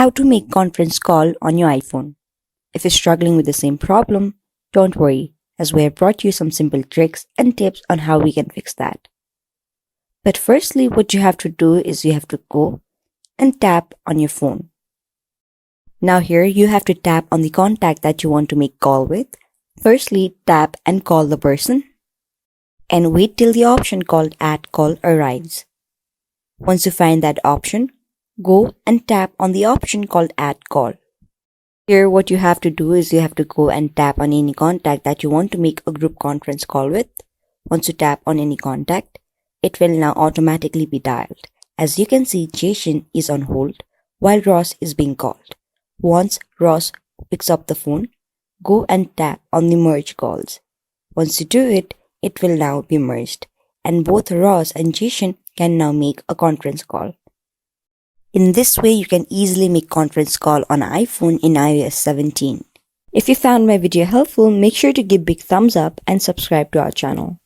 How to make conference call on your iPhone. If you're struggling with the same problem, don't worry, as we have brought you some simple tricks and tips on how we can fix that. But firstly, what you have to do is you have to go and tap on your phone. Now here you have to tap on the contact that you want to make call with. Firstly, tap and call the person and wait till the option called Add Call arrives. Once you find that option, go and tap on the option called Add Call. Here what you have to do is you have to go and tap on any contact that you want to make a group conference call with. Once you tap on any contact, it will now automatically be dialed. As you can see, Jason is on hold while Ross is being called. Once Ross picks up the phone, go and tap on the merge calls. Once you do it, it will now be merged and both Ross and Jason can now make a conference call. In this way, you can easily make conference call on iPhone in iOS 17. If you found my video helpful, make sure to give big thumbs up and subscribe to our channel.